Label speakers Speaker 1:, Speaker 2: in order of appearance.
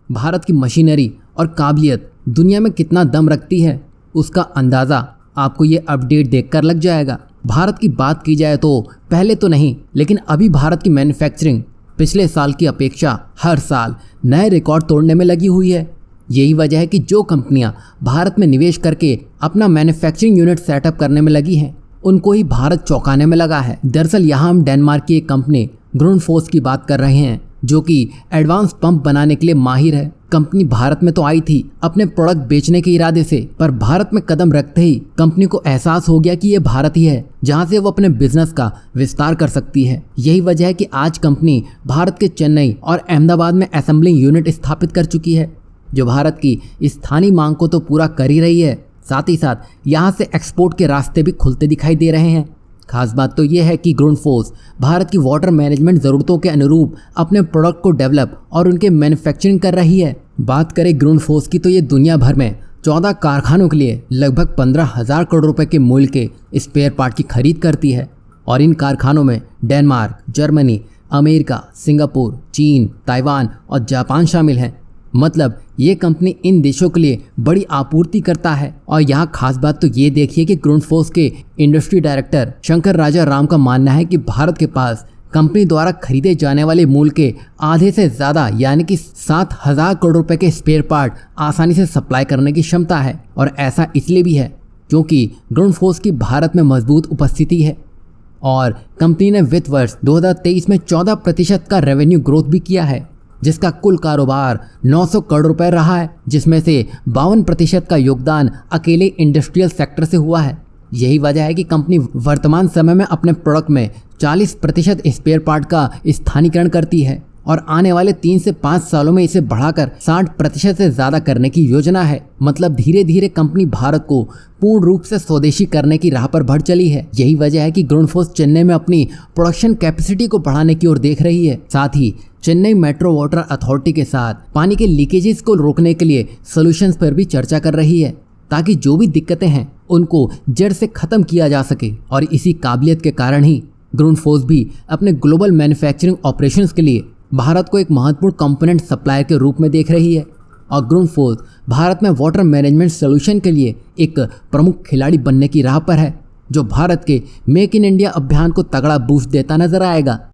Speaker 1: भारत की मशीनरी और काबिलियत दुनिया में कितना दम रखती है, उसका अंदाज़ा आपको ये अपडेट देखकर लग जाएगा। भारत की बात की जाए तो पहले तो नहीं, लेकिन अभी भारत की मैन्युफैक्चरिंग पिछले साल की अपेक्षा हर साल नए रिकॉर्ड तोड़ने में लगी हुई है। यही वजह है कि जो कंपनियां भारत में निवेश करके अपना मैन्युफैक्चरिंग यूनिट सेटअप करने में लगी हैं, उनको ही भारत चौंकाने में लगा है। दरअसल यहाँ हम डेनमार्क की एक कंपनी ग्रुनफोस की बात कर रहे हैं, जो कि एडवांस पंप बनाने के लिए माहिर है। कंपनी भारत में तो आई थी अपने प्रोडक्ट बेचने के इरादे से, पर भारत में कदम रखते ही कंपनी को एहसास हो गया कि ये भारत ही है जहां से वो अपने बिजनेस का विस्तार कर सकती है। यही वजह है कि आज कंपनी भारत के चेन्नई और अहमदाबाद में असेंबलिंग यूनिट स्थापित कर चुकी है, जो भारत की स्थानीय मांग को तो पूरा कर ही रही है, साथ ही साथ यहाँ से एक्सपोर्ट के रास्ते भी खुलते दिखाई दे रहे हैं। खास बात तो यह है कि ग्रुनफोस भारत की वाटर मैनेजमेंट ज़रूरतों के अनुरूप अपने प्रोडक्ट को डेवलप और उनके मैन्युफैक्चरिंग कर रही है। बात करें ग्रुनफोस की तो ये दुनिया भर में 14 कारखानों के लिए लगभग 15,000 करोड़ रुपए के मूल्य के स्पेयर पार्ट की खरीद करती है। और इन कारखानों में डेनमार्क, जर्मनी, अमेरिका, सिंगापुर, चीन, ताइवान और जापान शामिल हैं। मतलब ये कंपनी इन देशों के लिए बड़ी आपूर्ति करता है। और यहाँ खास बात तो ये देखिए कि ग्रुनफोस के इंडस्ट्री डायरेक्टर शंकर राजा राम का मानना है कि भारत के पास कंपनी द्वारा खरीदे जाने वाले मूल्य के आधे से ज़्यादा यानी कि 7,000 करोड़ रुपए के स्पेयर पार्ट आसानी से सप्लाई करने की क्षमता है। और ऐसा इसलिए भी है क्योंकि ग्रुनफोस की भारत में मजबूत उपस्थिति है और कंपनी ने वित्त वर्ष 2023 में 14% का रेवेन्यू ग्रोथ भी किया है, जिसका कुल कारोबार 900 करोड़ रुपए रहा है, जिसमें से 52% का योगदान अकेले इंडस्ट्रियल सेक्टर से हुआ है। यही वजह है कि कंपनी वर्तमान समय में अपने प्रोडक्ट में 40% स्पेयर पार्ट का स्थानीकरण करती है और आने वाले 3 से 5 सालों में इसे बढ़ाकर 60% से ज़्यादा करने की योजना है। मतलब धीरे धीरे कंपनी भारत को पूर्ण रूप से स्वदेशी करने की राह पर बढ़ चली है। यही वजह है कि ग्रुनफोस चेन्नई में अपनी प्रोडक्शन कैपेसिटी को बढ़ाने की ओर देख रही है। साथ ही चेन्नई मेट्रो वाटर अथॉरिटी के साथ पानी के लीकेजेस को रोकने के लिए सॉल्यूशंस पर भी चर्चा कर रही है, ताकि जो भी दिक्कतें हैं उनको जड़ से ख़त्म किया जा सके। और इसी काबिलियत के कारण ही ग्रुनफोस भी अपने ग्लोबल मैन्युफैक्चरिंग ऑपरेशंस के लिए भारत को एक महत्वपूर्ण कंपोनेंट सप्लायर के रूप में देख रही है। और ग्रुनफोस भारत में वाटर मैनेजमेंट सॉल्यूशन के लिए एक प्रमुख खिलाड़ी बनने की राह पर है, जो भारत के मेक इन इंडिया अभियान को तगड़ा बूस्ट देता नजर आएगा।